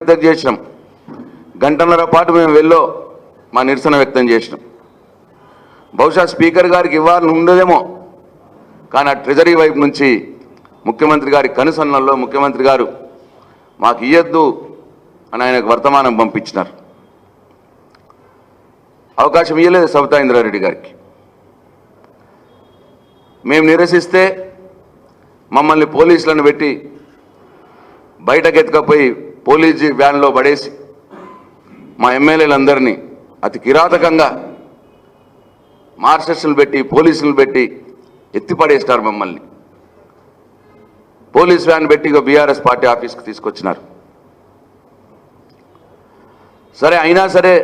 వ్యక్తం చేసినాం. గంటన్నర పాటు మేము వెళ్ళో మా నిరసన వ్యక్తం చేసినాం. బహుశా స్పీకర్ గారికి ఇవ్వాలని ఉండదేమో, కానీ ఆ ట్రెజరీ వైపు నుంచి ముఖ్యమంత్రి గారి కనుసన్నల్లో ముఖ్యమంత్రి గారు మాకు ఇయ్యద్దు అని ఆయనకు వర్తమానం పంపించినారు. అవకాశం ఇవ్వలేదు సబితా ఇంద్రారెడ్డి గారికి. మేము నిరసిస్తే మమ్మల్ని పోలీసులను పెట్టి బయటకు ఎత్తుకపోయి పోలీస్ వ్యాన్లో పడేసి మా ఎమ్మెల్యేలందరినీ అతి కిరాతకంగా మార్షల్స్ను పెట్టి పోలీసులను పెట్టి ఎత్తిపడేస్తారు. మమ్మల్ని పోలీస్ వ్యాన్ పెట్టి బీఆర్ఎస్ పార్టీ ఆఫీస్కి తీసుకొచ్చినారు. సరే, అయినా సరే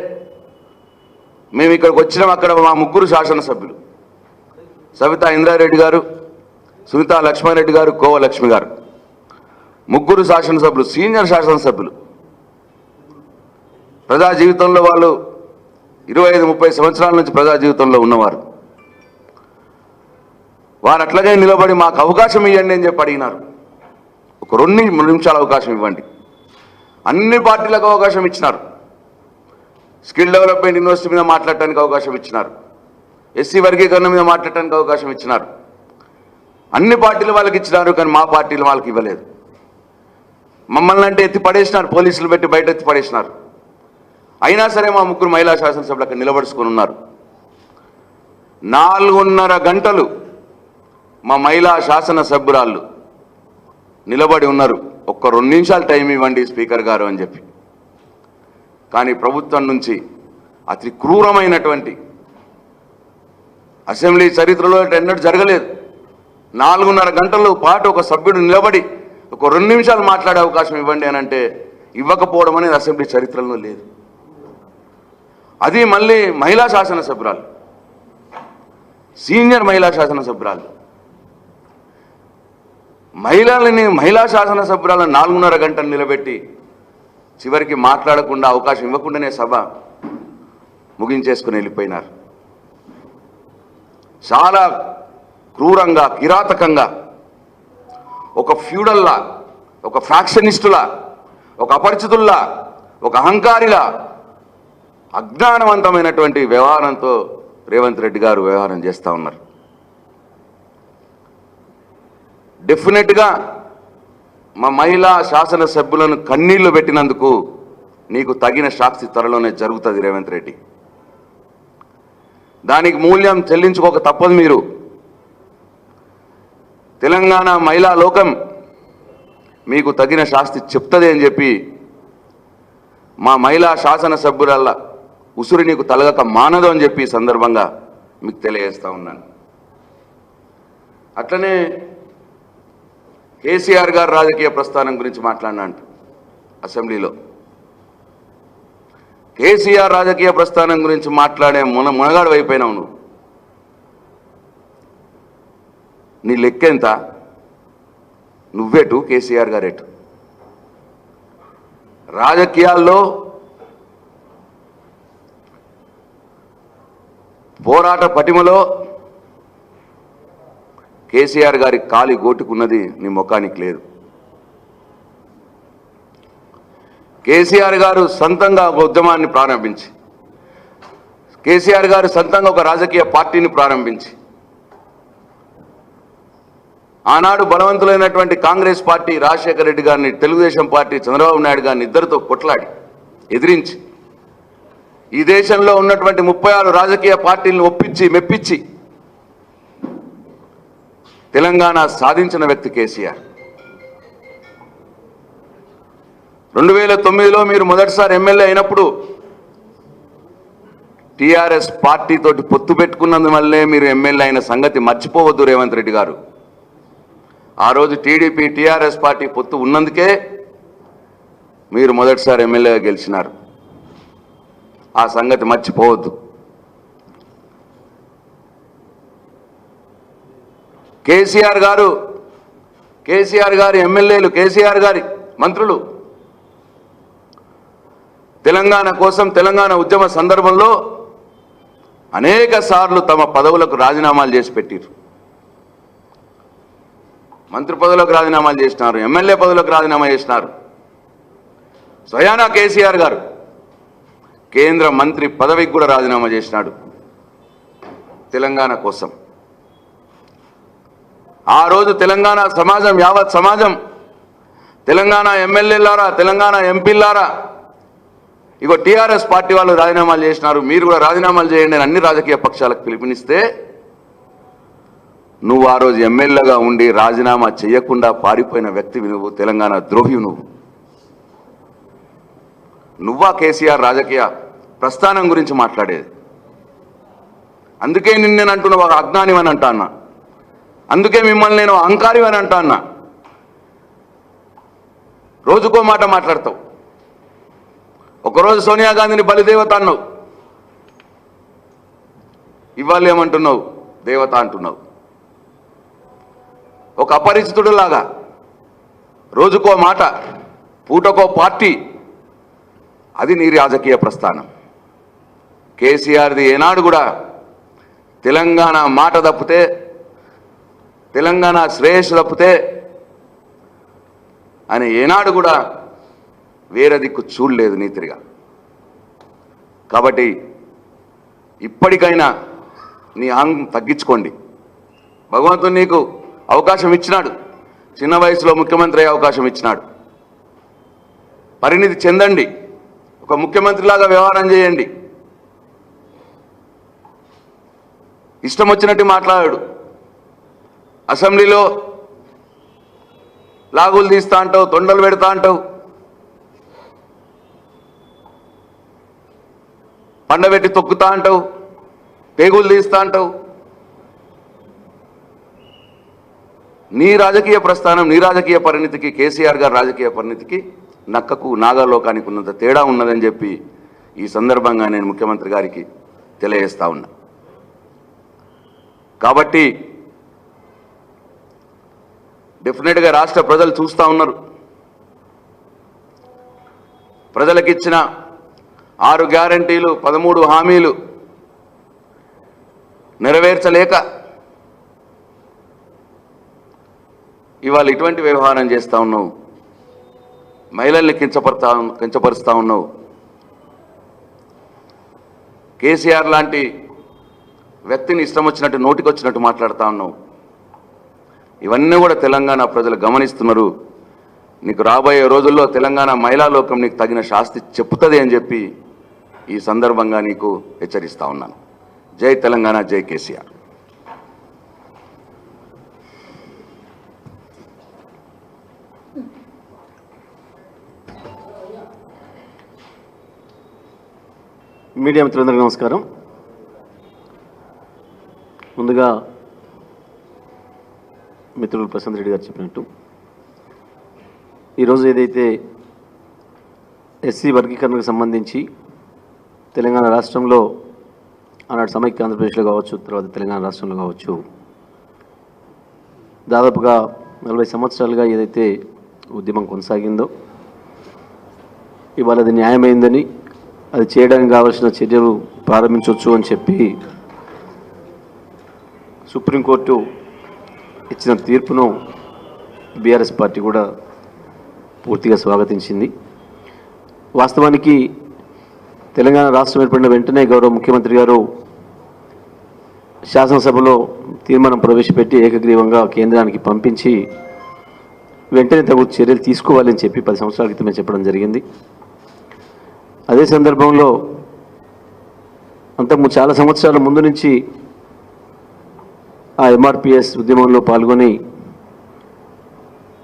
మేము ఇక్కడికి వచ్చినాం. అక్కడ మా ముగ్గురు శాసనసభ్యులు సబితా ఇంద్రారెడ్డి గారు, సునీతా లక్ష్మారెడ్డి గారు, కోవ లక్ష్మి గారు, ముగ్గురు శాసనసభ్యులు, సీనియర్ శాసనసభ్యులు. ప్రజా జీవితంలో వాళ్ళు 25-30 సంవత్సరాల నుంచి ప్రజా జీవితంలో ఉన్నవారు. వారు అట్లాగే నిలబడి మాకు అవకాశం ఇవ్వండి అని చెప్పి అడిగినారు. ఒక 2 నిమిషాల అవకాశం ఇవ్వండి. అన్ని పార్టీలకు అవకాశం ఇచ్చినారు. స్కిల్ డెవలప్మెంట్ యూనివర్సిటీ మీద మాట్లాడటానికి అవకాశం ఇచ్చినారు. ఎస్సీ వర్గీకరణ మీద మాట్లాడటానికి అవకాశం ఇచ్చినారు. అన్ని పార్టీలు వాళ్ళకి ఇచ్చినారు, కానీ మా పార్టీలు వాళ్ళకి ఇవ్వలేదు. మమ్మల్ని అంటే ఎత్తి పడేసినారు, పోలీసులు పెట్టి బయట ఎత్తి పడేసినారు. అయినా సరే మా ముగ్గురు మహిళా శాసనసభ్యులు అక్కడ నిలబడుచుకొని ఉన్నారు. 4:30 గంటలు మా మహిళా శాసనసభ్యురాళ్ళు నిలబడి ఉన్నారు. ఒక్క 2 నిమిషాలు టైం ఇవ్వండి స్పీకర్ గారు అని చెప్పి. కానీ ప్రభుత్వం నుంచి అతి క్రూరమైనటువంటి అసెంబ్లీ చరిత్రలో ఎన్నడూ జరగలేదు. 4:30 గంటల పాటు ఒక సభ్యుడు నిలబడి ఒక 2 నిమిషాలు మాట్లాడే అవకాశం ఇవ్వండి అని అంటే ఇవ్వకపోవడం అనేది అసెంబ్లీ చరిత్రలో లేదు. అది మళ్ళీ మహిళా శాసనసభ్యురాలు, సీనియర్ మహిళా శాసనసభ్యురాలు. మహిళా శాసనసభ్యురాలను 4:30 గంటలు నిలబెట్టి చివరికి మాట్లాడకుండా అవకాశం ఇవ్వకుండానే సభ ముగించేసుకుని వెళ్ళిపోయినారు. చాలా క్రూరంగా, కిరాతకంగా, ఒక ఫ్యూడల్లా, ఒక ఫ్యాక్షనిస్టులా, ఒక అపరిచితుల్లా, ఒక అహంకారిలా, అజ్ఞానవంతమైనటువంటి వ్యవహారంతో రేవంత్ రెడ్డి గారు వ్యవహారం చేస్తూ ఉన్నారు. డెఫినెట్గా మా మహిళా శాసనసభ్యులను కన్నీళ్లు పెట్టినందుకు నీకు తగిన శాస్తి త్వరలోనే జరుగుతుంది రేవంత్ రెడ్డి. దానికి మూల్యం చెల్లించుకోక తప్పదు. మీరు తెలంగాణ మహిళా లోకం మీకు తగిన శాస్తి చెప్తుంది అని చెప్పి మా మహిళా శాసనసభ్యుల ఉసురు నీకు తలగక మానదు అని చెప్పి సందర్భంగా మీకు తెలియజేస్తూ ఉన్నాను. అట్లనే కేసీఆర్ గారు రాజకీయ ప్రస్థానం గురించి మాట్లాడినా అసెంబ్లీలో. కేసీఆర్ రాజకీయ ప్రస్థానం గురించి మాట్లాడే మునగాడు అయిపోయినావు నువ్వు. నీ లెక్కెంత? నువ్వేటు, కేసీఆర్ గారేటు. రాజకీయాల్లో పోరాట పటిమలో కేసీఆర్ గారి కాలి గోటుకున్నది నీ ముఖానికి లేదు. కేసీఆర్ గారు సొంతంగా ఒక ఉద్యమాన్ని ప్రారంభించి, కేసీఆర్ గారు సొంతంగా ఒక రాజకీయ పార్టీని ప్రారంభించి, ఆనాడు బలవంతులైనటువంటి కాంగ్రెస్ పార్టీ రాజశేఖర రెడ్డి గారిని, తెలుగుదేశం పార్టీ చంద్రబాబు నాయుడు గారిని ఇద్దరితో కొట్లాడి ఎదిరించి ఈ దేశంలో ఉన్నటువంటి 36 రాజకీయ పార్టీలను ఒప్పించి మెప్పించి తెలంగాణ సాధించిన వ్యక్తి కేసీఆర్. 2009లో మీరు మొదటిసారి ఎమ్మెల్యే అయినప్పుడు టీఆర్ఎస్ పార్టీతోటి పొత్తు పెట్టుకున్నందువల్లే మీరు ఎమ్మెల్యే అయిన సంగతి మర్చిపోవద్దు రేవంత్ రెడ్డి గారు. ఆ రోజు టీడీపీ టీఆర్ఎస్ పార్టీ పొత్తు ఉన్నందుకే మీరు మొదటిసారి ఎమ్మెల్యేగా గెలిచినారు. ఆ సంగతి మర్చిపోవద్దు. కేసీఆర్ గారి ఎమ్మెల్యేలు, కేసీఆర్ గారి మంత్రులు తెలంగాణ కోసం, తెలంగాణ ఉద్యమ సందర్భంలో అనేక సార్లు తమ పదవులకు రాజీనామాలు చేసి పెట్టారు. మంత్రి పదవులకు రాజీనామాలు చేసినారు, ఎమ్మెల్యే పదవులకు రాజీనామా చేసినారు. స్వయానా కేసీఆర్ గారు కేంద్ర మంత్రి పదవికి కూడా రాజీనామా చేసినాడు తెలంగాణ కోసం. ఆ రోజు తెలంగాణ సమాజం, యావత్ సమాజం, తెలంగాణ ఎమ్మెల్యేలారా, తెలంగాణ ఎంపీలారా, ఇగో టీఆర్ఎస్ పార్టీ వాళ్ళు రాజీనామాలు చేసినారు, మీరు కూడా రాజీనామాలు చేయండి అని అన్ని రాజకీయ పక్షాలకు పిలుపునిస్తే నువ్వు ఆ రోజు ఎమ్మెల్యేగా ఉండి రాజీనామా చేయకుండా పారిపోయిన వ్యక్తివి నువ్వు, తెలంగాణ ద్రోహి నువ్వా కేసీఆర్ రాజకీయ ప్రస్థానం గురించి మాట్లాడేది? అందుకే నేను అంటున్నా ఒక అజ్ఞానివని అంటా అన్నా, అందుకే మిమ్మల్ని నేను అహంకారివని అంటా అన్నా. రోజుకో మాట మాట్లాడతావు. ఒకరోజు సోనియా గాంధీని బలిదేవత అన్నావు, ఇవాళ ఏమంటున్నావు? దేవత అంటున్నావు. ఒక అపరిచితుడులాగా రోజుకో మాట, పూటకో పార్టీ, అది నీ రాజకీయ ప్రస్థానం. కేసీఆర్ది ఏనాడు కూడా తెలంగాణ మాట తప్పితే, తెలంగాణ శ్రేయస్సు తప్పితే అని ఏనాడు కూడా వేరే దిక్కు చూడలేదు నీతిగా. కాబట్టి ఇప్పటికైనా నీ ఆంగం తగ్గించుకోండి. భగవంతుడు నీకు అవకాశం ఇచ్చినాడు, చిన్న వయసులో ముఖ్యమంత్రి అయ్యే అవకాశం ఇచ్చినాడు. పరిణితి చెందండి, ఒక ముఖ్యమంత్రిలాగా వ్యవహారం చేయండి. ఇష్టం వచ్చినట్టు మాట్లాడాడు. అసెంబ్లీలో లాగులు తీస్తా అంటావు, తొండలు పెడతా అంటావు, పండబెట్టి తొక్కుతా అంటావు, పేగులు తీస్తా అంటావు. నీ రాజకీయ ప్రస్థానం, నీ రాజకీయ పరిణితికి, కేసీఆర్ గారి రాజకీయ పరిణితికి నక్కకు నాగలోకానికి ఉన్నంత తేడా ఉన్నదని చెప్పి ఈ సందర్భంగా నేను ముఖ్యమంత్రి గారికి తెలియజేస్తా ఉన్నా. కాబట్టి డెఫినెట్గా రాష్ట్ర ప్రజలు చూస్తూ ఉన్నారు. ప్రజలకిచ్చిన 6 గ్యారంటీలు, 13 హామీలు నెరవేర్చలేక ఇవాళ ఇటువంటి వ్యవహారం చేస్తూ ఉన్నావు. మహిళల్ని కించపరుస్తూ ఉన్నావు. కేసీఆర్ లాంటి వ్యక్తిని ఇష్టం వచ్చినట్టు నోటికొచ్చినట్టు మాట్లాడుతూ ఉన్నావు. ఇవన్నీ కూడా తెలంగాణ ప్రజలు గమనిస్తున్నారు. నీకు రాబోయే రోజుల్లో తెలంగాణ మహిళా లోకం నీకు తగిన శాస్తి చెప్పుతుంది అని చెప్పి ఈ సందర్భంగా నీకు హెచ్చరిస్తా ఉన్నాను. జై తెలంగాణ, జై కేసీఆర్. మీడియా మిత్రులందరికీ నమస్కారం. ముందుగా మిత్రులు ప్రశాంత్ రెడ్డి గారు చెప్పినట్టు ఈరోజు ఏదైతే ఎస్సీ వర్గీకరణకు సంబంధించి తెలంగాణ రాష్ట్రంలో ఆనాడు సమైక్య ఆంధ్రప్రదేశ్లో కావచ్చు, తర్వాత తెలంగాణ రాష్ట్రంలో కావచ్చు, దాదాపుగా 40 సంవత్సరాలుగా ఏదైతే ఉద్యమం కొనసాగిందో ఇవాళ అది న్యాయమైందని, అది చేయడానికి కావాల్సిన చర్యలు ప్రారంభించవచ్చు అని చెప్పి సుప్రీంకోర్టు ఇచ్చిన తీర్పును బీఆర్ఎస్ పార్టీ కూడా పూర్తిగా స్వాగతించింది. వాస్తవానికి తెలంగాణ రాష్ట్రం ఏర్పడిన వెంటనే గౌరవ ముఖ్యమంత్రి గారు శాసనసభలో తీర్మానం ప్రవేశపెట్టి ఏకగ్రీవంగా కేంద్రానికి పంపించి వెంటనే తగు చర్యలు తీసుకోవాలని చెప్పి 10 సంవత్సరాల క్రితమే చెప్పడం జరిగింది. అదే సందర్భంలో అంతకు చాలా సంవత్సరాల ముందు నుంచి ఆ ఎంఆర్పిఎస్ ఉద్యమంలో పాల్గొని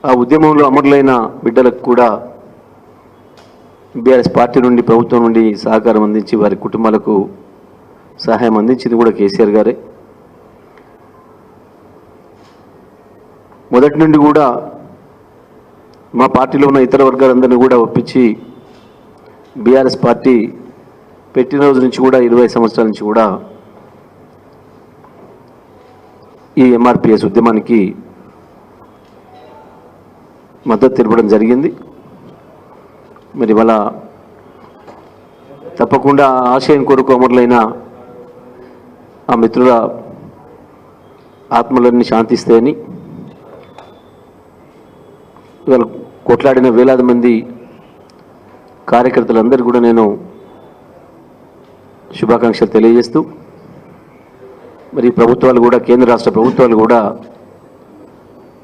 ఆ ఉద్యమంలో అమరులైన బిడ్డలకు కూడా బీఆర్ఎస్ పార్టీ నుండి, ప్రభుత్వం నుండి సహకారం అందించి వారి కుటుంబాలకు సహాయం అందించింది కూడా కేసీఆర్ గారే. మొదటి నుండి కూడా మా పార్టీలో ఉన్న ఇతర వర్గాలందరినీ కూడా ఒప్పించి బీఆర్ఎస్ పార్టీ పెట్టిన రోజు నుంచి కూడా 20 సంవత్సరాల నుంచి కూడా ఈ ఎంఆర్పిఎస్ ఉద్యమానికి మద్దతు తెలపడం జరిగింది. మరి ఇవాళ తప్పకుండా ఆశయం కొరకు అమరులైన ఆ మిత్రుల ఆత్మలన్నీ శాంతిస్తాయని, ఇవాళ కొట్లాడిన వేలాది మంది కార్యకర్తలందరూ కూడా నేను శుభాకాంక్షలు తెలియజేస్తూ, మరి ప్రభుత్వాలు కూడా, కేంద్ర రాష్ట్ర ప్రభుత్వాలు కూడా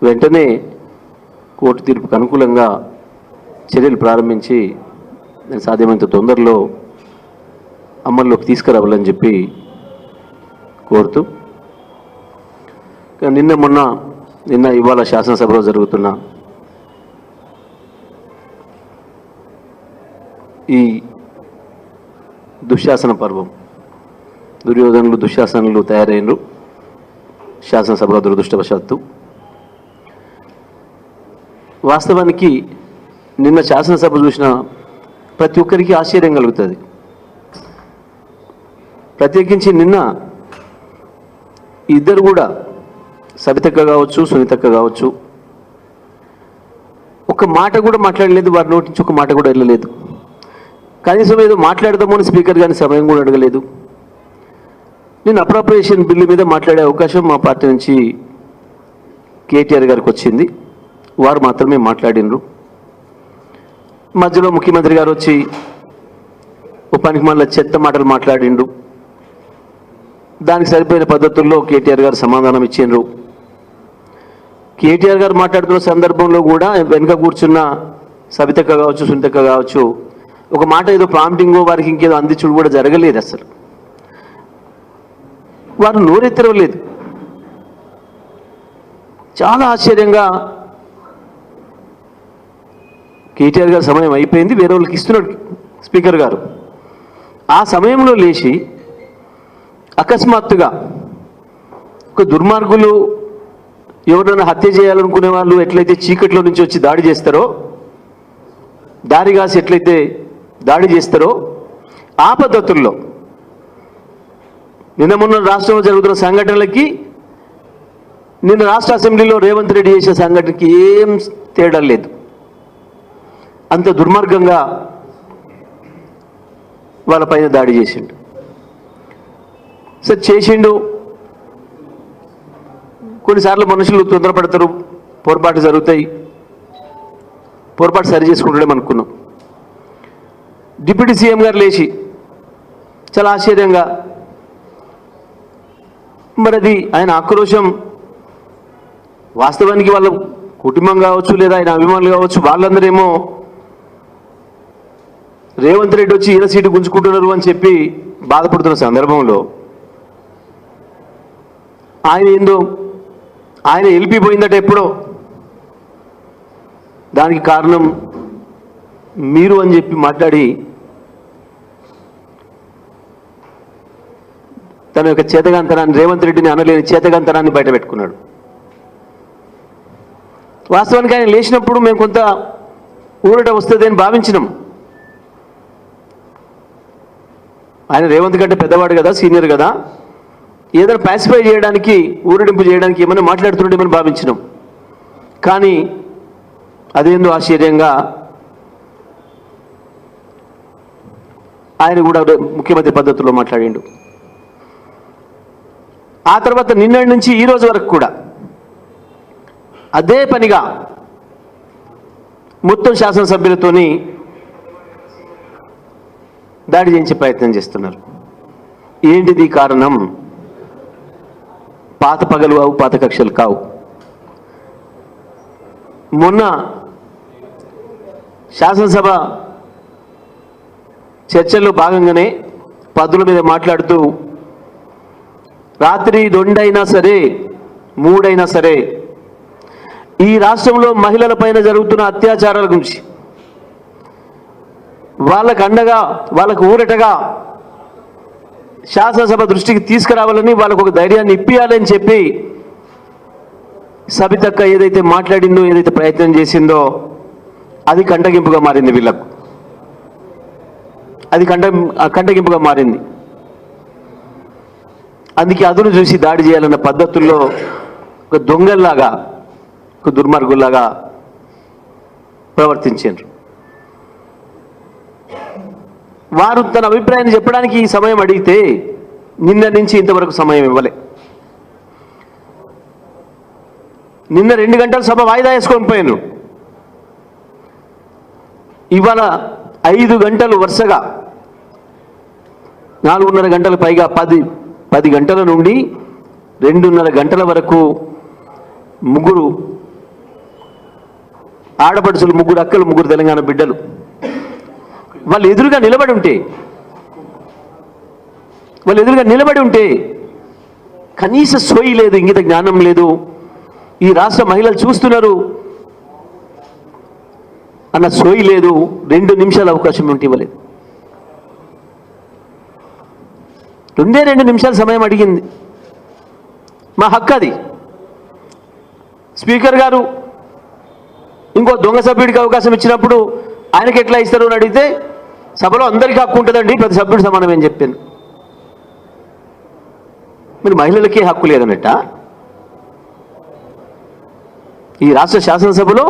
వెంటనే కోర్టు తీర్పుకు అనుకూలంగా చర్యలు ప్రారంభించి నేను సాధ్యమైనంత తొందరలో అమల్లోకి తీసుకురావాలని చెప్పి కోరుతూ, నిన్న ఇవాళ శాసనసభలో జరుగుతున్న ఈ దుశ్శాసన పర్వం, దుర్యోధనులు దుశ్శాసనులు తయారైనరు శాసనసభలో దురదృష్టవశాత్తు. వాస్తవానికి నిన్న శాసనసభ చూసిన ప్రతి ఒక్కరికి ఆశ్చర్యం కలుగుతుంది. ప్రత్యేకించి నిన్న ఇద్దరు కూడా, సబితక్క కావచ్చు, సునీతక్క కావచ్చు, ఒక మాట కూడా మాట్లాడలేదు. వారి నోటి నుంచి ఒక మాట కూడా వెళ్ళలేదు. కనీసం ఏదో మాట్లాడదామో అని స్పీకర్ గారిని సమయం కూడా అడగలేదు. నేను అప్రాప్రియేషన్ బిల్లు మీద మాట్లాడే అవకాశం మా పార్టీ నుంచి కేటీఆర్ గారికి వచ్చింది. వారు మాత్రమే మాట్లాడినరు. మధ్యలో ముఖ్యమంత్రి గారు వచ్చి పనికి మళ్ళీ చెత్త మాటలు మాట్లాడిండు. దానికి సరిపోయిన పద్ధతుల్లో కేటీఆర్ గారు సమాధానం ఇచ్చిండ్రు. కేటీఆర్ గారు మాట్లాడుతున్న సందర్భంలో కూడా వెనుక కూర్చున్న సబితక్క కావచ్చు, సునీతక్క కావచ్చు, ఒక మాట ఏదో ప్రాంప్టింగో వారికి ఇంకేదో అందించుడు కూడా జరగలేదు. అసలు వారు నోరెత్తరలేదు. చాలా ఆశ్చర్యంగా కేటీఆర్ గారు సమయం అయిపోయింది, వేరే వాళ్ళకి ఇస్తున్నాడు స్పీకర్ గారు. ఆ సమయంలో లేచి అకస్మాత్తుగా ఒక దుర్మార్గులు ఎవరైనా హత్య చేయాలనుకునే వాళ్ళు ఎట్లయితే చీకట్లో నుంచి వచ్చి దాడి చేస్తారో, దారిగాసి ఎట్లయితే దాడి చేస్తారో, ఆ పద్ధతుల్లో నిన్న మొన్న రాష్ట్రంలో జరుగుతున్న సంఘటనలకి నిన్న రాష్ట్ర అసెంబ్లీలో రేవంత్ రెడ్డి చేసే సంఘటనకి ఏం తేడా లేదు. అంత దుర్మార్గంగా వాళ్ళపైన దాడి చేసిండు. సరే చేసిండు. కొన్నిసార్లు మనుషులు తొందరపడతారు, పొరపాటు జరుగుతాయి, పొరపాటు సరి చేసుకుంటాడేమో అనుకున్నాం. డిప్యూటీ సీఎం గారు లేచి చాలా ఆశ్చర్యంగా, మరి అది ఆయన ఆక్రోశం వాస్తవానికి వాళ్ళ కుటుంబం కావచ్చు, లేదా ఆయన అభిమానులు కావచ్చు, వాళ్ళందరేమో రేవంత్ రెడ్డి వచ్చి ఈయన సీటు గుంజుకుంటున్నారు అని చెప్పి బాధపడుతున్న సందర్భంలో ఆయన వెళ్ళిపోయిందట ఎప్పుడో. దానికి కారణం మీరు అని చెప్పి మాట్లాడి తన యొక్క చేతగాంతనాన్ని, రేవంత్ రెడ్డిని అనలేని చేతగాంతనాన్ని బయట పెట్టుకున్నాడు. వాస్తవానికి ఆయన లేచినప్పుడు మేము కొంత ఊరట వస్తుంది అని భావించినాం. ఆయన రేవంత్ కంటే పెద్దవాడు కదా, సీనియర్ కదా, ఏదైనా పాసిఫై చేయడానికి, ఊరడింపు చేయడానికి ఏమైనా మాట్లాడుతుండేమని భావించినాం. కానీ అదేందో ఆశ్చర్యంగా ఆయన కూడా ముఖ్యమంత్రి పద్ధతిలో మాట్లాడిండు. ఆ తర్వాత నిన్నటి నుంచి ఈ రోజు వరకు కూడా అదే పనిగా మొత్తం శాసనసభ్యులతోని దాడి చేయించే ప్రయత్నం చేస్తున్నారు. ఏంటిది కారణం? పాత పగలు కావు, పాత కక్షలు కావు. మొన్న శాసనసభ చర్చల్లో భాగంగానే పద్దుల మీద మాట్లాడుతూ రాత్రి 2 అయినా సరే 3 అయినా సరే ఈ రాష్ట్రంలో మహిళల పైన జరుగుతున్న అత్యాచారాల గురించి, వాళ్ళకు అండగా, వాళ్ళకు ఊరటగా శాసనసభ దృష్టికి తీసుకురావాలని, వాళ్ళకు ఒక ధైర్యాన్ని ఇప్పియాలని చెప్పి సబితక్క ఏదైతే మాట్లాడిందో, ఏదైతే ప్రయత్నం చేసిందో అది కంటగింపుగా మారింది. వీళ్ళకు అది కంటగింపుగా మారింది. అందుకే అదును చూసి దాడి చేయాలన్న పద్ధతుల్లో ఒక దొంగల్లాగా, ఒక దుర్మార్గుల్లాగా ప్రవర్తించారు. వారు తన అభిప్రాయాన్ని చెప్పడానికి ఈ సమయం అడిగితే నిన్న నుంచి ఇంతవరకు సమయం ఇవ్వలే. నిన్న 2 గంటల సభ వాయిదా వేసుకొని పోయాను. ఇవాళ 5 గంటలు వరుసగా 4:30 గంటలు పైగా 10 గంటల నుండి 2:30 గంటల వరకు ముగ్గురు ఆడపడుచులు, ముగ్గురు అక్కలు, ముగ్గురు తెలంగాణ బిడ్డలు వాళ్ళు ఎదురుగా నిలబడి ఉంటే కనీస సోయి లేదు, ఇంగిత జ్ఞానం లేదు. ఈ రాష్ట్ర మహిళలు చూస్తున్నారు అన్న సోయి లేదు. 2 నిమిషాల అవకాశం ఉంటే ఇవ్వలేదు. 2 నిమిషాల సమయం అడిగింది. మా హక్కు అది. స్పీకర్ గారు ఇంకో దొంగ సభ్యుడికి అవకాశం ఇచ్చినప్పుడు ఆయనకి ఎట్లా ఇస్తారు అని అడిగితే సభలో అందరికీ హక్కు ఉంటుందండి, ప్రతి సభ్యుడు సమానమే అని చెప్పాను. మీరు మహిళలకే హక్కు లేదన్నట్ట? ఈ రాష్ట్ర శాసనసభలో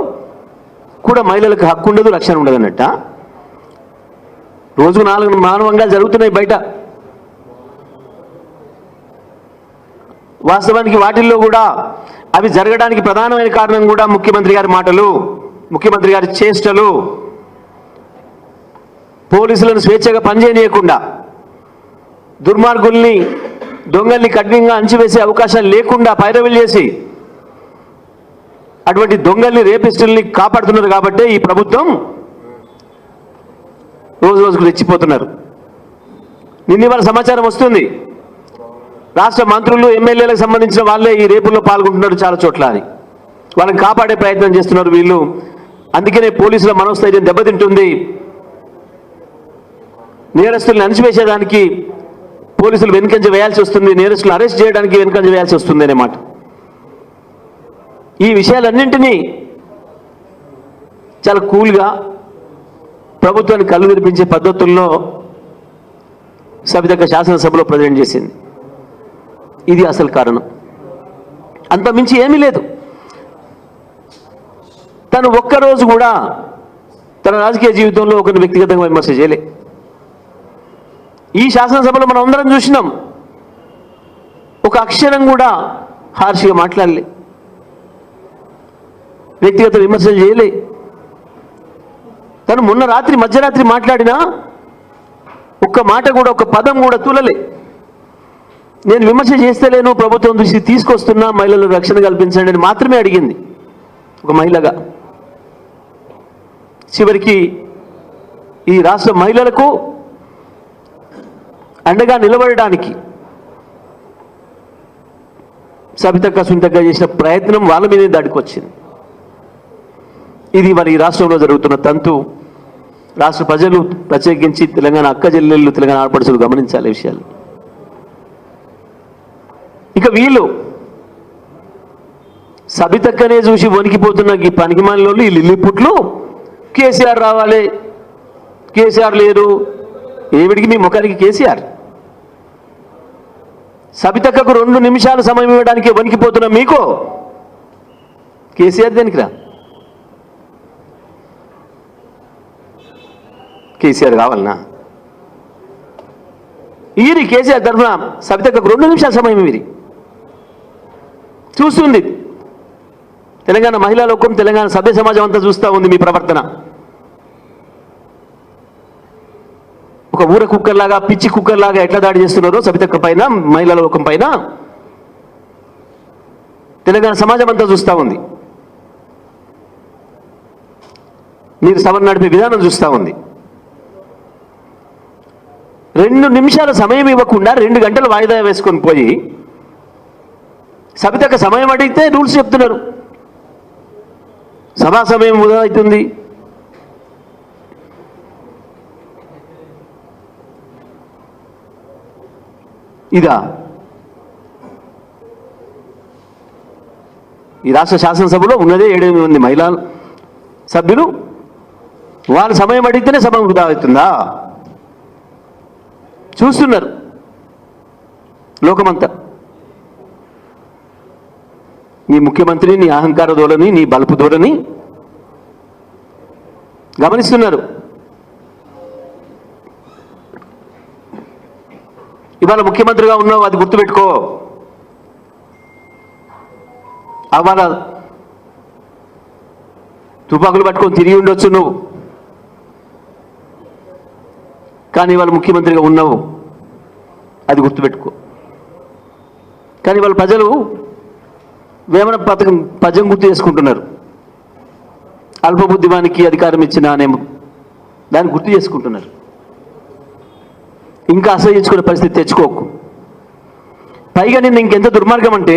కూడా మహిళలకు హక్కు ఉండదు, రక్షణ ఉండదన్నట్ట? రోజుకు 4 మానవంగాలు జరుగుతున్నాయి బయట. వాస్తవానికి వాటిల్లో కూడా అవి జరగడానికి ప్రధానమైన కారణం కూడా ముఖ్యమంత్రి గారి మాటలు, ముఖ్యమంత్రి గారి చేష్టలు. పోలీసులను స్వేచ్ఛగా పనిచేయనీయకుండా, దుర్మార్గుల్ని, దొంగల్ని కఠినంగా అంచివేసే అవకాశాలు లేకుండా పైరవీలు చేసి అటువంటి దొంగల్ని, రేపిస్టుల్ని కాపాడుతున్నారు కాబట్టే ఈ ప్రభుత్వం రోజు రోజుకు రెచ్చిపోతున్నారు. నిన్న సమాచారం వస్తుంది, రాష్ట్ర మంత్రులు, ఎమ్మెల్యేలకు సంబంధించిన వాళ్ళే ఈ రేపుల్లో పాల్గొంటున్నారు చాలా చోట్ల అని. వాళ్ళని కాపాడే ప్రయత్నం చేస్తున్నారు వీళ్ళు. అందుకనే పోలీసుల మనోస్థైర్యం దెబ్బతింటుంది. నేరస్తుల్ని అణచివేసేదానికి పోలీసులు వెనుకంజ వేయాల్సి వస్తుంది, నేరస్తులు అరెస్ట్ చేయడానికి వెనుకంజ వేయాల్సి వస్తుంది అన్నమాట. ఈ విషయాలన్నింటినీ చాలా కూల్గా ప్రభుత్వాన్ని కళ్ళు తెరిపించే పద్ధతుల్లో సబితక్క శాసనసభలో ప్రజెంట్ చేసింది. ఇది అసలు కారణం. అంతమించి ఏమీ లేదు. తను ఒక్కరోజు కూడా తన రాజకీయ జీవితంలో ఒకరిని వ్యక్తిగతంగా విమర్శ చేయలే. ఈ శాసనసభలో మనం అందరం చూసినాం, ఒక అక్షరం కూడా హార్ష్గా మాట్లాడలే, వ్యక్తిగత విమర్శలు చేయలే. తను మొన్న రాత్రి మధ్యరాత్రి మాట్లాడినా ఒక్క మాట కూడా, ఒక్క పదం కూడా తూలలే. నేను విమర్శ చేస్తలేను, ప్రభుత్వం దృష్టి తీసుకొస్తున్నా, మహిళలకు రక్షణ కల్పించండి అని మాత్రమే అడిగింది ఒక మహిళగా. చివరికి ఈ రాష్ట్ర మహిళలకు అండగా నిలబడడానికి సబితక్క, సునీతక్క చేసిన ప్రయత్నం వాళ్ళ మీదే దాడికి వచ్చింది. ఇది మరి ఈ రాష్ట్రంలో జరుగుతున్న తంతు. రాష్ట్ర ప్రజలు, ప్రత్యేకించి తెలంగాణ అక్క చెల్లెళ్ళు, తెలంగాణ ఆడపడుచులు గమనించాలి విషయాలు. ఇక వీళ్ళు సబితక్కనే చూసి వణికిపోతున్న ఈ పనికిమాలిన వాళ్ళు, ఈ లిల్లిపుట్లు, కేసీఆర్ రావాలి, కేసీఆర్ లేరు. ఏమిటికి మీ ముఖానికి కేసీఆర్? సబితక్కకు 2 నిమిషాల సమయం ఇవ్వడానికి వణికిపోతున్న మీకు కేసీఆర్ దేనికిరా? కేసీఆర్ కావాలన్నా? ఈరి కేసీఆర్ తరఫున సబితక్కకు 2 నిమిషాల సమయం ఇవి చూస్తుంది. తెలంగాణ మహిళా లోకం, తెలంగాణ సభ్య సమాజం అంతా చూస్తూ ఉంది మీ ప్రవర్తన. ఒక ఊర కుక్కర్లాగా, పిచ్చి కుక్కర్లాగా ఎట్లా దాడి చేస్తున్నారో సబితక్క పైన, మహిళా లోకం పైన తెలంగాణ సమాజం అంతా చూస్తూ ఉంది. మీరు సభను నడిపే విధానం చూస్తూ ఉంది. 2 నిమిషాల సమయం ఇవ్వకుండా 2 గంటలు వాయిదా వేసుకొని పోయి సబితక్క సమయం అడిగితే రూల్స్ చెప్తున్నారు. సభా సమయం వృధా అవుతుంది. ఇదా ఈ రాష్ట్ర శాసనసభలో ఉన్నదే 7 మంది మహిళా సభ్యులు. వాళ్ళ సమయం అడిగితేనే సభ వృధా అవుతుందా? చూస్తున్నారు లోకమంతా. నీ ముఖ్యమంత్రి, నీ అహంకార ధోరణి, నీ బలుపు ధోరణి గమనిస్తున్నారు. ఇవాళ ముఖ్యమంత్రిగా ఉన్నావు, అది గుర్తుపెట్టుకో. అవాళ తుపాకులు పట్టుకొని తిరిగి ఉండొచ్చు నువ్వు. కానీ వాళ్ళు ముఖ్యమంత్రిగా ఉన్నావు, అది గుర్తుపెట్టుకో. కానీ వాళ్ళ ప్రజలు వేమన పథకం పద్యం గుర్తు చేసుకుంటున్నారు. అల్పబుద్ధివానికి అధికారం ఇచ్చిన అనే దాన్ని గుర్తు చేసుకుంటున్నారు. ఇంకా అసహించుకునే పరిస్థితి తెచ్చుకోకు. పైగా నిన్న ఇంకెంత దుర్మార్గం అంటే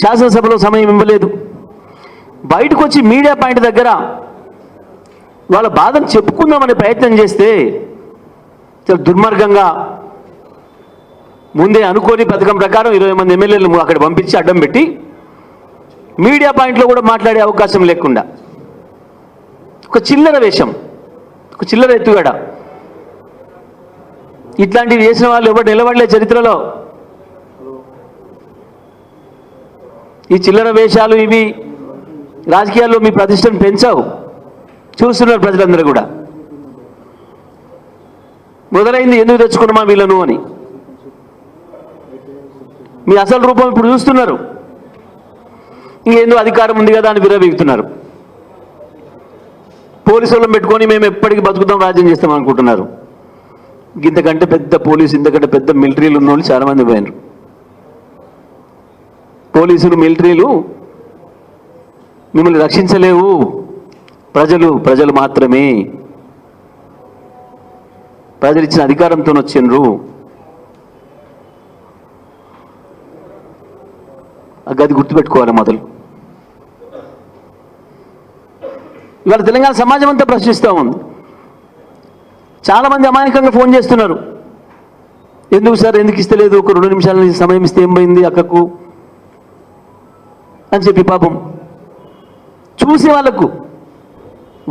శాసనసభలో సమయం ఇవ్వలేదు. బయటకు వచ్చి మీడియా పాయింట్ దగ్గర వాళ్ళ బాధను చెప్పుకుందామనే ప్రయత్నం చేస్తే చాలా దుర్మార్గంగా ముందే అనుకోని పథకం ప్రకారం 20 మంది ఎమ్మెల్యేలు అక్కడ పంపించి అడ్డం పెట్టి మీడియా పాయింట్లో కూడా మాట్లాడే అవకాశం లేకుండా ఒక చిల్లర వేషం, ఒక చిల్లర ఎత్తుగడ. ఇట్లాంటివి చేసిన వాళ్ళు ఎవరు నిలబడలే చరిత్రలో. ఈ చిల్లర వేషాలు ఇవి రాజకీయాల్లో మీ ప్రతిష్టను పెంచావు. చూస్తున్నారు ప్రజలందరూ కూడా. మొదలైంది ఎందుకు తెచ్చుకున్నామా వీళ్ళను అని. మీ అసలు రూపం ఇప్పుడు చూస్తున్నారు. ఇంకేందో అధికారం ఉంది కదా అని విరవీగుతున్నారు. పోలీసు వాళ్ళని పెట్టుకొని మేము ఎప్పటికీ బతుకుతాం, రాజ్యం చేస్తాం అనుకుంటున్నారు. ఇంతకంటే పెద్ద పోలీసు, ఇంతకంటే పెద్ద మిలిటరీలు ఉన్న వాళ్ళు చాలామంది పోయినారు. పోలీసులు, మిలిటరీలు మిమ్మల్ని రక్షించలేవు. ప్రజలు మాత్రమే. ప్రజలు ఇచ్చిన అధికారంతో వచ్చిండ్రు. ఆ గది గుర్తుపెట్టుకోవాలి మొదలు. ఇవాళ తెలంగాణ సమాజం అంతా ప్రశ్నిస్తూ ఉంది. చాలామంది అమాయకంగా ఫోన్ చేస్తున్నారు. ఎందుకు సార్, ఎందుకు ఇస్తలేదు, ఒక 2 నిమిషాల సమయం ఇస్తే ఏం పోయింది అక్కకు అని చెప్పి పాపం చూసే వాళ్ళకు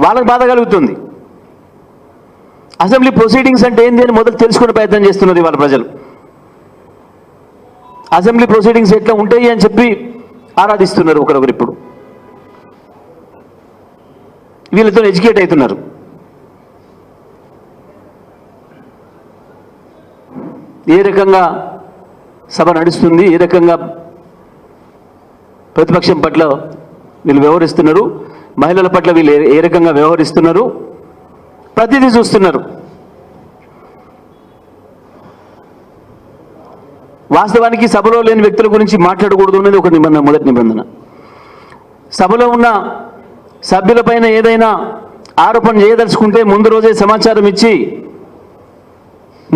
బాధ కలుగుతుంది. అసెంబ్లీ ప్రొసీడింగ్స్ అంటే ఏంది అని మొదలు తెలుసుకునే ప్రయత్నం చేస్తున్నారు ఇవాళ ప్రజలు. అసెంబ్లీ ప్రొసీడింగ్స్ ఎట్లా ఉంటాయి అని చెప్పి ఆరాధిస్తున్నారు ఒకరొకరు. ఇప్పుడు వీళ్ళతో ఎడ్యుకేట్ అవుతున్నారు. ఏ రకంగా సభ నడుస్తుంది, ఏ రకంగా ప్రతిపక్షం పట్ల వీళ్ళు వ్యవహరిస్తున్నారు, మహిళల పట్ల వీళ్ళు ఏ రకంగా వ్యవహరిస్తున్నారు, ప్రతిదీ చూస్తున్నారు. వాస్తవానికి సభలో లేని వ్యక్తుల గురించి మాట్లాడకూడదు అనేది ఒక నిబంధన, మొదటి నిబంధన. సభలో ఉన్న సభ్యులపైన ఏదైనా ఆరోపణ చేయదలుచుకుంటే ముందు రోజే సమాచారం ఇచ్చి,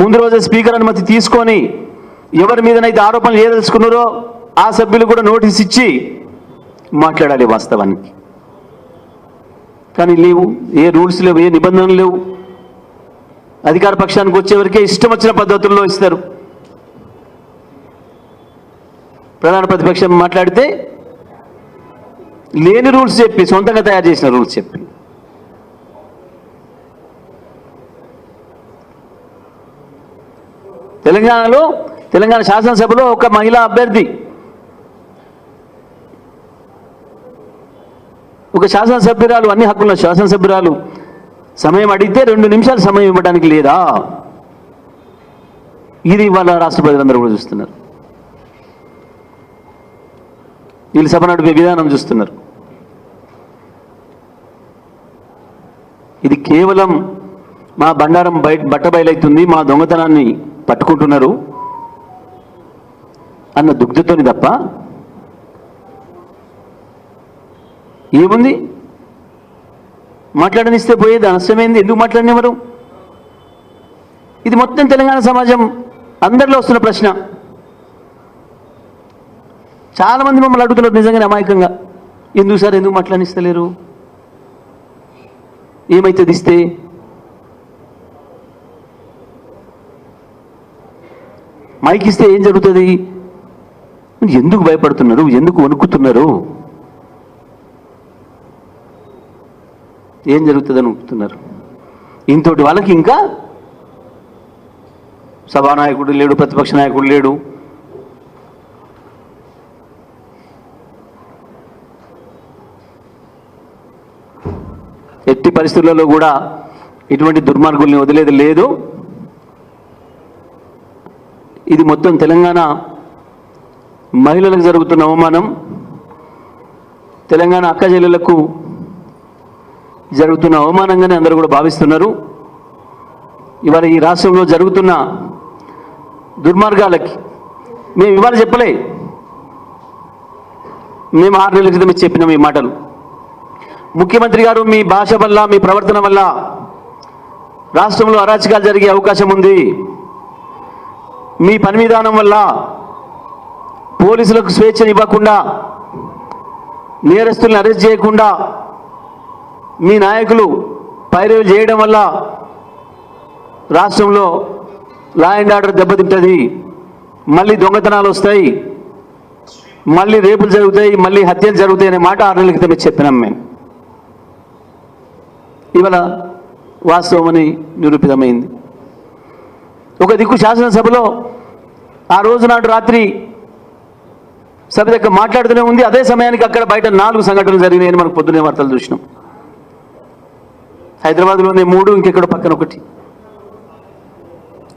ముందు రోజే స్పీకర్ అనుమతి తీసుకొని, ఎవరి మీదనైతే ఆరోపణలు చేయదలుచుకున్నారో ఆ సభ్యులు కూడా నోటీస్ ఇచ్చి మాట్లాడాలి వాస్తవానికి. కానీ లేవు, ఏ రూల్స్ లేవు, ఏ నిబంధనలు లేవు. అధికార పక్షానికి వచ్చేవరకే ఇష్టం వచ్చిన పద్ధతుల్లో ఇస్తారు. ప్రధాన ప్రతిపక్షం మాట్లాడితే లేని రూల్స్ చెప్పి, సొంతంగా తయారు చేసిన రూల్స్ చెప్పి. తెలంగాణ శాసనసభలో ఒక మహిళా అభ్యర్థి, ఒక శాసనసభ్యురాలు, అన్ని హక్కుల శాసనసభ్యురాలు సమయం అడిగితే 2 నిమిషాలు సమయం ఇవ్వడానికి లేదా? ఇది ఇవాళ రాష్ట్ర ప్రజలందరూ కూడా చూస్తున్నారు. వీళ్ళు సభ నడిపే విధానం చూస్తున్నారు. ఇది కేవలం మా బండారం బట్టబయలవుతుంది, మా దొంగతనాన్ని పట్టుకుంటున్నారు అన్న దుగ్ధతోని తప్ప ఏముంది? మాట్లాడనిస్తే పోయేది, నష్టమైంది. ఎందుకు మాట్లాడినవారు? ఇది మొత్తం తెలంగాణ సమాజం అందరిలో వస్తున్న ప్రశ్న. చాలామంది మమ్మల్ని అడుగుతున్నారు నిజంగానే అమాయకంగా, ఎందుకు సార్, ఎందుకు మాట్లాడిస్తలేరు, ఏమైతుంది ఇస్తే? మైక్ ఇస్తే ఏం జరుగుతుంది? ఎందుకు భయపడుతున్నారు, ఎందుకు వణుకుతున్నారు, ఏం జరుగుతుందని వణుకుతున్నారు? ఇంతటి వాళ్ళకి ఇంకా సభానాయకుడు లేడు, ప్రతిపక్ష నాయకుడు లేడు. ఎట్టి పరిస్థితులలో కూడా ఇటువంటి దుర్మార్గుల్ని వదిలేది లేదు. ఇది మొత్తం తెలంగాణ మహిళలకు జరుగుతున్న అవమానం, తెలంగాణ అక్కచెల్లెలకు జరుగుతున్న అవమానంగానే అందరూ కూడా భావిస్తున్నారు. ఇవాళ ఈ రాష్ట్రంలో జరుగుతున్న దుర్మార్గాలకి మేము ఇవాళ చెప్పలే, మేము 6 నెలల క్రితం చెప్పినాం ఈ మాటలు. ముఖ్యమంత్రి గారు మీ భాష వల్ల, మీ ప్రవర్తన వల్ల రాష్ట్రంలో అరాచకాలు జరిగే అవకాశం ఉంది. మీ పని విధానం వల్ల పోలీసులకు స్వేచ్ఛను ఇవ్వకుండా, నేరస్తులను అరెస్ట్ చేయకుండా మీ నాయకులు పైరవి చేయడం వల్ల రాష్ట్రంలో లా అండ్ ఆర్డర్ దెబ్బతింటుంది. మళ్ళీ దొంగతనాలు వస్తాయి, మళ్ళీ రేపులు జరుగుతాయి, మళ్ళీ హత్యలు జరుగుతాయి అనే మాట 6 నెలల క్రితమే చెప్పినాం మేము. ఇవాళ వాస్తవం అని నిరూపితమైంది. ఒక దిక్కు శాసనసభలో ఆ రోజు నాడు రాత్రి సభ దగ్గర మాట్లాడుతూనే ఉంది. అదే సమయానికి అక్కడ బయట 4 సంఘటనలు జరిగినాయని మనకు పొద్దునే వార్తలు చూసినాం. హైదరాబాద్లోనే 3, ఇంకెక్కడ పక్కన 1.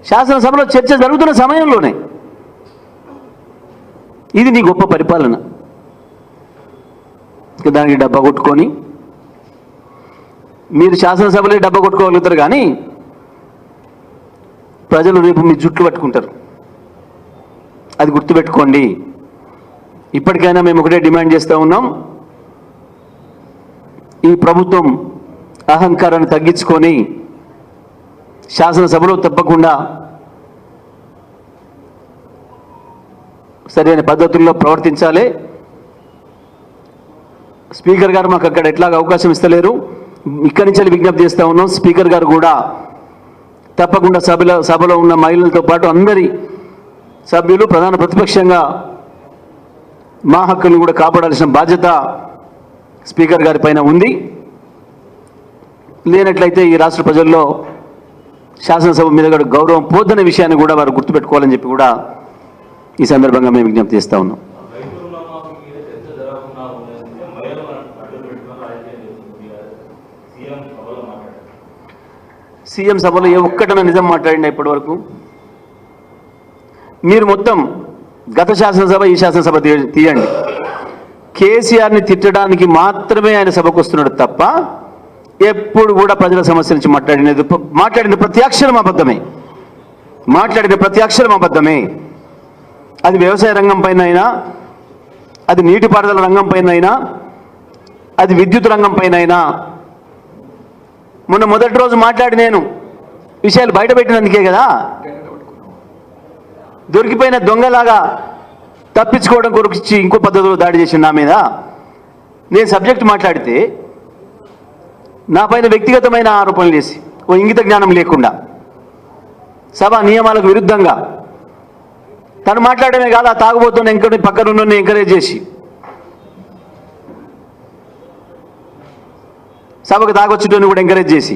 శాసనసభలో చర్చ జరుగుతున్న సమయంలోనే. ఇది నీ గొప్ప పరిపాలన. దానికి డబ్బా కొట్టుకొని మీరు శాసనసభలే డబ్బా కొట్టుకోగలుగుతారు, కానీ ప్రజలు రేపు మీ జుట్లు పట్టుకుంటారు. అది గుర్తుపెట్టుకోండి. ఇప్పటికైనా మేము ఒకటే డిమాండ్ చేస్తూ ఉన్నాం, ఈ ప్రభుత్వం అహంకారాన్ని తగ్గించుకొని శాసనసభలో తప్పకుండా సరైన పద్ధతుల్లో ప్రవర్తించాలి. స్పీకర్ గారు మాకు అక్కడ ఎట్లాగ అవకాశం ఇస్తలేరు. ఇక్కడి నుంచి విజ్ఞప్తి చేస్తూ ఉన్నాం. స్పీకర్ గారు కూడా తప్పకుండా సభలో ఉన్న మహిళలతో పాటు అందరి సభ్యులు ప్రధాన ప్రతిపక్షంగా మా హక్కులను కూడా కాపాడాల్సిన బాధ్యత స్పీకర్ గారి పైన ఉంది. లేనట్లయితే ఈ రాష్ట్ర ప్రజల్లో శాసనసభ మీద కూడా గౌరవం పోద్దనే విషయాన్ని కూడా వారు గుర్తుపెట్టుకోవాలని చెప్పి కూడా ఈ సందర్భంగా మేము విజ్ఞప్తి చేస్తూ ఉన్నాం. సీఎం సభలో ఏ ఒక్కటన నిజం మాట్లాడింది ఇప్పటి వరకు? మీరు మొత్తం గత శాసనసభ, ఈ శాసనసభ తీయండి. కేసీఆర్ని తిట్టడానికి మాత్రమే ఆయన సభకు వస్తున్నాడు తప్ప ఎప్పుడు కూడా ప్రజల సమస్య నుంచి మాట్లాడిన ప్రతి అక్షరం అబద్ధమే. మాట్లాడిన ప్రతి అక్షరం అబద్ధమే. అది వ్యవసాయ రంగం పైన అయినా, అది నీటిపారుదల రంగం పైన అయినా, అది విద్యుత్ రంగం పైన అయినా. మొన్న మొదటి రోజు మాట్లాడి నేను విషయాలు బయట పెట్టినందుకే కదా, దొరికిపోయిన దొంగలాగా తప్పించుకోవడం కొరకు ఇంకో పద్ధతిలో దాడి చేసిన నా మీద. నేను సబ్జెక్ట్ మాట్లాడితే నా పైన వ్యక్తిగతమైన ఆరోపణలు చేసి, ఓ ఇంగిత జ్ఞానం లేకుండా, సభ నియమాలకు విరుద్ధంగా తను మాట్లాడమే కాదు, ఆ తాగుబోతున్న పక్కనున్న ఎంకరేజ్ చేసి సభకు తాగొచ్చుటోని కూడా ఎంకరేజ్ చేసి,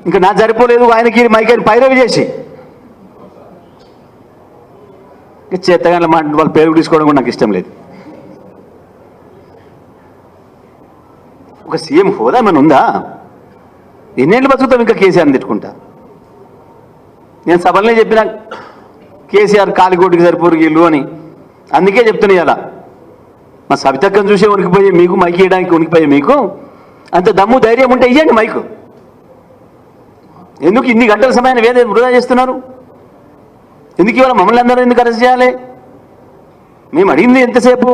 ఇంకా నా సరిపోలేదు ఆయనకి మైకేని పైరవి చేసి, చేతగానే వాళ్ళ పేరు తీసుకోవడం కూడా నాకు ఇష్టం లేదు. ఒక సీఎం హోదా ఏమైనా ఉందా? ఎన్నేళ్ళు బతుకుతాం ఇంకా కేసీఆర్ని తిట్టుకుంటా? నేను సభలనే చెప్పిన కేసీఆర్ కాలిగోటికి సరిపోరు వీళ్ళు అని. అందుకే చెప్తున్నా ఇలా మా సవితక్కను చూసే వణికిపోయే మీకు, మైకి వేయడానికి వణికిపోయే మీకు అంత దమ్ము ధైర్యం ఉంటే ఇవ్వండి మైకు. ఎందుకు ఇన్ని గంటల సమయాన్ని వృధా చేస్తున్నారు? ఎందుకు ఇవాళ మమ్మల్ని అందరూ ఎందుకు అరెస్ట్ చేయాలి? మేము అడిగింది ఎంతసేపు?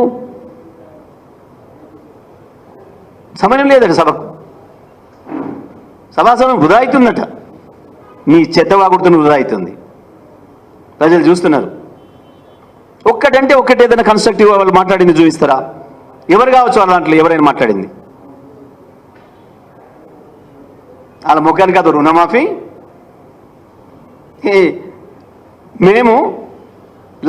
సమయం లేదట సభకు. సభా సమయం వృధా అవుతుందట. మీ చెత్తవాగుడుతున్న వృధా అవుతుంది. ప్రజలు చూస్తున్నారు. ఒక్కటంటే ఒక్కటి ఏదైనా కన్స్ట్రక్టివ్ వాళ్ళు మాట్లాడింది చూపిస్తారా? ఎవరు కావచ్చు వాళ్ళ దాంట్లో ఎవరైనా మాట్లాడింది? వాళ్ళ ముఖానికి అది రుణమాఫీ. మేము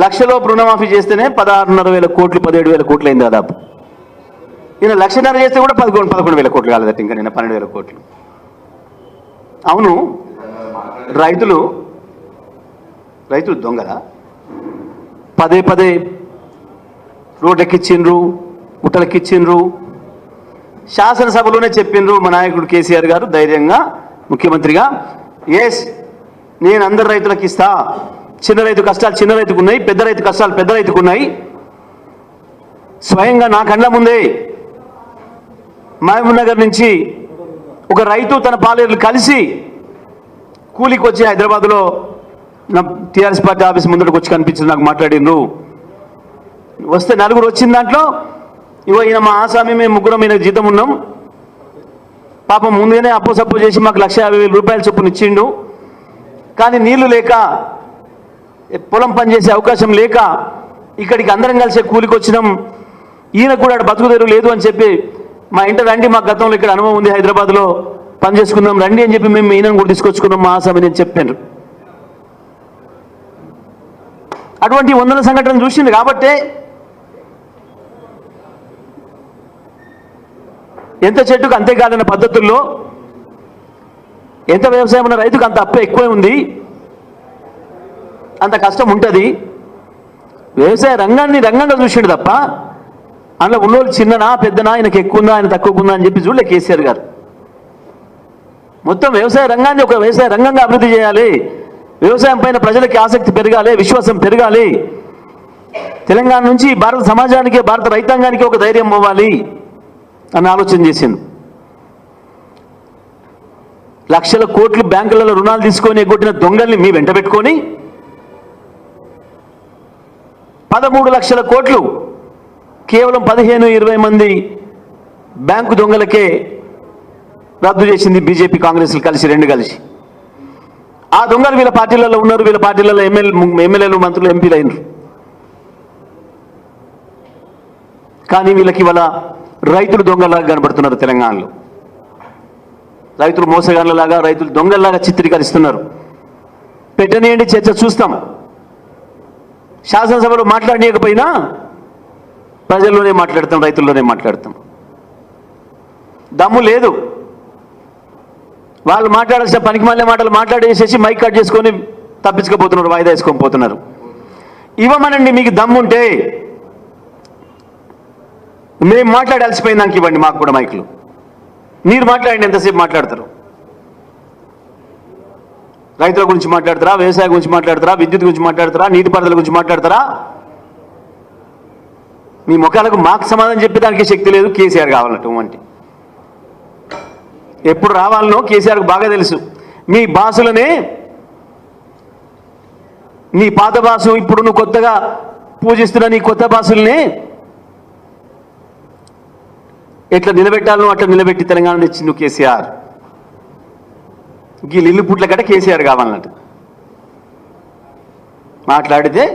లక్షలోపు రుణమాఫీ చేస్తేనే 16,500 కోట్లు, 17,000 కోట్లు అయింది దాదాపు. ఈయన 1,00,000 చేస్తే కూడా 11,000 కోట్లు కాలేదట. ఇంకా నిన్న 12,000 కోట్లు. అవును, రైతులు దొంగలా? పదే పదే రోడ్లెక్కిచ్చిండ్రు, గుట్టలెక్కిచ్చిండ్రు. శాసనసభలోనే చెప్పిండ్రు మా నాయకుడు కేసీఆర్ గారు ధైర్యంగా ముఖ్యమంత్రిగా, ఎస్ నేను అందరు రైతులకు ఇస్తా. చిన్న రైతు కష్టాలు చిన్న రైతుకు ఉన్నాయి, పెద్ద రైతు కష్టాలు పెద్ద రైతుకు ఉన్నాయి. స్వయంగా నా కళ్ళ ముందే మహబూబ్ నగర్ నుంచి ఒక రైతు తన పాలేరులు కలిసి కూలికి వచ్చి హైదరాబాద్లో నా టీఆర్ఎస్ పార్టీ ఆఫీస్ ముందరకు వచ్చి కనిపించింది, నాకు మాట్లాడిండ్రు. వస్తే నలుగురు వచ్చిన దాంట్లో ఇవో ఈయన మా ఆసామి, మేము ముగ్గురం ఈయన జీతం ఉన్నాం, పాపం ముందుగానే అప్పు సప్పు చేసి మాకు 1,50,000 చొప్పున ఇచ్చిండు. కానీ నీళ్లు లేక పొలం పనిచేసే అవకాశం లేక ఇక్కడికి అందరం కలిసే కూలికి వచ్చినాం. ఈయన కూడా బతుకుదేరు లేదు అని చెప్పి మా ఇంట రండి, మా గతంలో ఇక్కడ అనుభవం ఉంది, హైదరాబాద్లో పని చేసుకున్నాం రండి అని చెప్పి మేము ఈయనను కూడా తీసుకొచ్చుకున్నాం మా ఆసామి అని చెప్పాను. అటువంటి వందల సంఘటనలు చూసింది కాబట్టే ఎంత చెట్టుకు అంతే కాదన్న పద్ధతుల్లో ఎంత వ్యవసాయం ఉన్న రైతుకు అంత అప్ప ఎక్కువే ఉంది, అంత కష్టం ఉంటుంది. వ్యవసాయ రంగాన్ని రంగంగా చూసిండు తప్ప అందులో ఉన్నోళ్ళు చిన్ననా పెద్దనా, ఆయనకు ఎక్కువ ఉందా ఆయన తక్కువ ఉందా అని చెప్పి చూడలే కేసీఆర్ గారు. మొత్తం వ్యవసాయ రంగాన్ని ఒక వ్యవసాయ రంగంగా అభివృద్ధి చేయాలి, వ్యవసాయం పైన ప్రజలకి ఆసక్తి పెరగాలి, విశ్వాసం పెరగాలి, తెలంగాణ నుంచి భారత సమాజానికి భారత రైతాంగానికి ఒక ధైర్యం అవ్వాలి అని ఆలోచన చేసింది. లక్షల కోట్లు బ్యాంకులలో రుణాలు తీసుకొని ఎగ్గొట్టిన దొంగల్ని మీ వెంట పెట్టుకొని 13 లక్షల కోట్లు కేవలం 15-20 మంది బ్యాంకు దొంగలకే రద్దు చేసింది బీజేపీ కాంగ్రెస్లు కలిసి, రెండు కలిసి. ఆ దొంగలు వీళ్ళ పార్టీలలో ఉన్నారు, వీళ్ళ పార్టీలలో ఎమ్మెల్యేలు మంత్రులు ఎంపీలు అయినారు. కానీ వీళ్ళకి ఇవాళ రైతులు దొంగలాగా కనబడుతున్నారు. తెలంగాణలో రైతులు మోసగాళ్ళలాగా, రైతులు దొంగల్లాగా చిత్రీకరిస్తున్నారు. పెట్టనీయండి, చర్చ చూస్తాం. శాసనసభలో మాట్లాడనీయకపోయినా ప్రజల్లోనే మాట్లాడతాం, రైతుల్లోనే మాట్లాడతాం. దమ్ము లేదు, వాళ్ళు మాట్లాడాల్సిన పనికి మళ్ళీ మాటలు మాట్లాడేసేసి మైక్ కట్ చేసుకొని తప్పించుకోపోతున్నారు, వాయిదా వేసుకొని పోతున్నారు. ఇవ్వమనండి, మీకు దమ్ముంటే మేము మాట్లాడాల్సిపోయింది దానికి ఇవ్వండి, మాకు కూడా మైకులు. మీరు మాట్లాడండి, ఎంతసేపు మాట్లాడతారు? రైతుల గురించి మాట్లాడతారా, వ్యవసాయం గురించి మాట్లాడతారా, విద్యుత్ గురించి మాట్లాడతారా, నీటిపారుదల గురించి మాట్లాడతారా? మీ ముఖాలకు మాకు సమాధానం చెప్పేదానికి శక్తి లేదు. కేసీఆర్ కావాలన్నటువంటి ఎప్పుడు రావాలనో కేసీఆర్కు బాగా తెలుసు. మీ బాసులనే, నీ పాత బాసు ఇప్పుడు నువ్వు కొత్తగా పూజిస్తున్న నీ కొత్త బాసులనే ఎట్లా నిలబెట్టాలను అట్లా నిలబెట్టి తెలంగాణ ఇచ్చిండు కేసీఆర్. ఈ ఇల్లు పుట్ల గట్ట కేసీఆర్ కావాలన్నట్టు మాట్లాడితే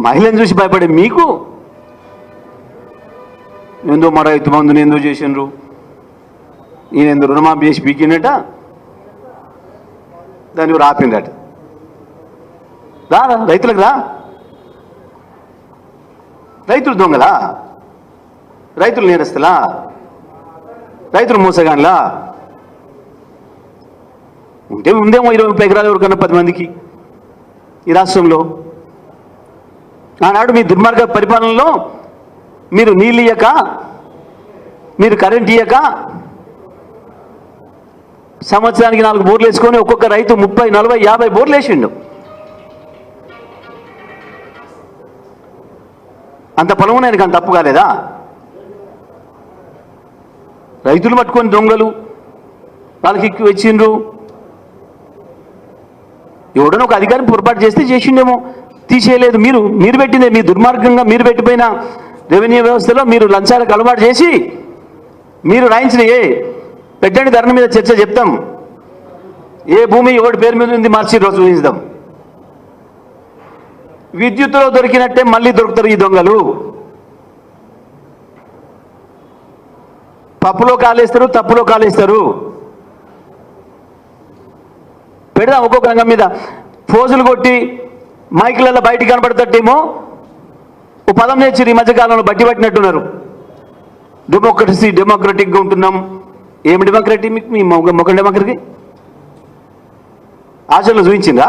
మహిళను చూసి భయపడే మీకు ఏందో మా రైతు బంధుని ఏందో చేసిండ్రు, ఈయన రుణమాఫీ చేసి పీకినట, దాన్ని రాపిందట. రా రైతులకు రా. రైతులు దొంగలా, రైతులు నేరస్తులా, రైతులు మోసగాన్లా? ఉందేమో 20-30 ఎకరాలు ఎవరికన్నా 10 మందికి ఈ రాష్ట్రంలో. ఆనాడు మీ దుర్మార్గ పరిపాలనలో మీరు నీళ్ళు ఇయ్యక, మీరు కరెంట్ ఇయ్యక సంవత్సరానికి 4 బోర్లు వేసుకొని ఒక్కొక్క రైతు 30, 40, 50 బోర్లు వేసిండు. అంత పొలం ఆయనకు అంత తప్పు కాలేదా? రైతులు పట్టుకొని దొంగలు వాళ్ళకి ఎక్కువ వచ్చిండ్రు. ఎవడనో ఒక అధికారం పొరపాటు చేస్తే చేసిండేమో, తీసేయలేదు. మీరు పెట్టిందే, మీ దుర్మార్గంగా మీరు పెట్టిపోయిన రెవెన్యూ వ్యవస్థలో మీరు లంచాలకు అలవాటు చేసి మీరు రాయించినయే. పెట్టండి, ధరణ మీద చర్చ చెప్తాం. ఏ భూమి ఎవడి పేరు మీద ఉంది మార్చి రోజు చూపిస్తాం. విద్యుత్తులో దొరికినట్టే మళ్ళీ దొరుకుతారు ఈ దొంగలు. పప్పులో కాలేస్తారు, తప్పులో కాలేస్తారు. పెడదాం ఒక్కొక్క రంగం మీద ఫోజులు కొట్టి మైకులలో బయటికి కనబడతట్టేమో ఓ పదం నేర్చి ఈ మధ్యకాలంలో బట్టి పట్టినట్టున్నారు. డెమోక్రటిక్గా ఉంటున్నాం. ఏమి డెమోక్రటిక్? మీ మొక్క డెమోక్రటీ ఆచరణలో చూపించిందా?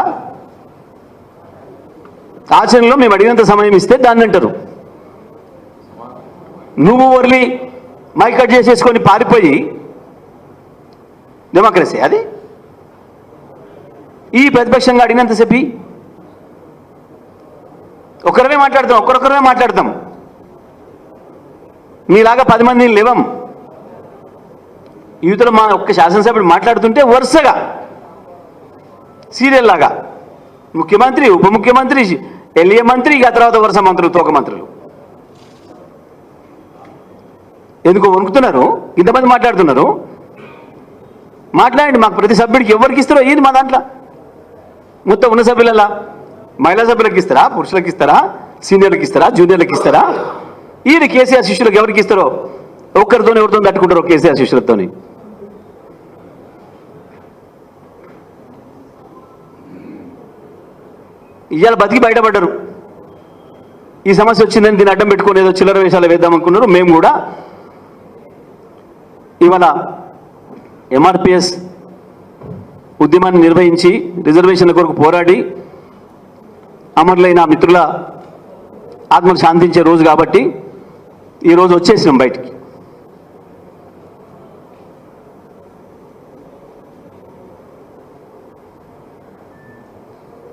ఆచరణలో మేము అడిగినంత సమయం ఇస్తే దాన్ని అంటారు. నువ్వు వర్లి మైక్ కట్ చేసేసుకొని పారిపోయి డెమోక్రసీ అది? ఈ ప్రతిపక్షంగా అడిగినంతసేపు ఒక్కరమే మాట్లాడతాం, ఒక్కరొక్కరమే మాట్లాడతాం. మీలాగా 10 మందిని లేవం. యూత్లో మా ఒక్క శాసనసభ్యుడు మాట్లాడుతుంటే వరుసగా సీరియల్ లాగా ముఖ్యమంత్రి ఉప ముఖ్యమంత్రి ఎల్ఏ మంత్రి ఇక తర్వాత వరుస మంత్రులు తోక మంత్రులు ఎందుకు వణుకుతున్నారు? ఇంతమంది మాట్లాడుతున్నారు, మాట్లాడండి. మాకు ప్రతి సభ్యుడికి ఎవరికి ఇస్తారో ఏంది మా దాంట్లో మొత్తం ఉన్న సభ్యులలా మహిళా సభ్యులకు ఇస్తారా, పురుషులకు ఇస్తారా, సీనియర్లకు ఇస్తారా, జూనియర్లకు ఇస్తారా? ఈయన కేసీఆర్ శిష్యులకు ఎవరికి ఇస్తారో ఒక్కరితో ఎవరితో తట్టుకుంటారో కేసీఆర్ శిష్యులతో. ఇవాళ బతికి బయటపడ్డారు. ఈ సమస్య వచ్చిందని దీన్ని అడ్డం పెట్టుకుని ఏదో చిల్లర వేషాలు వేద్దాం అనుకున్నారు. మేము కూడా ఇవాళ ఎంఆర్పిఎస్ ఉద్యమాన్ని నిర్వహించి రిజర్వేషన్ల కొరకు పోరాడి అమరులైన మిత్రుల ఆత్మకు శాంతించే రోజు కాబట్టి ఈరోజు వచ్చేసినాం బయటికి.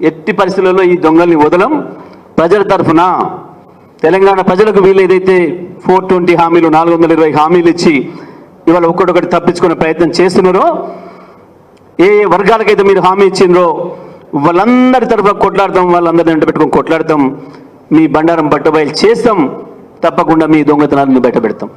ఎట్టి పరిస్థితులలో ఈ దొంగల్ని వదలం. ప్రజల తరఫున తెలంగాణ ప్రజలకు వీళ్ళు ఏదైతే 420 హామీలు 420 హామీలు ఇచ్చి ఇవాళ ఒక్కొక్కటి తప్పించుకునే ప్రయత్నం చేస్తున్నారో, ఏ ఏ వర్గాలకైతే మీరు హామీ ఇచ్చిండ్రో వాళ్ళందరి తరఫున కొట్లాడతాం, వాళ్ళందరినీ వెంట పెట్టుకొని కొట్లాడతాం. మీ బండారం బట్టబయలు చేస్తాం, తప్పకుండా మీ దొంగతనాలను బయట పెడతాం.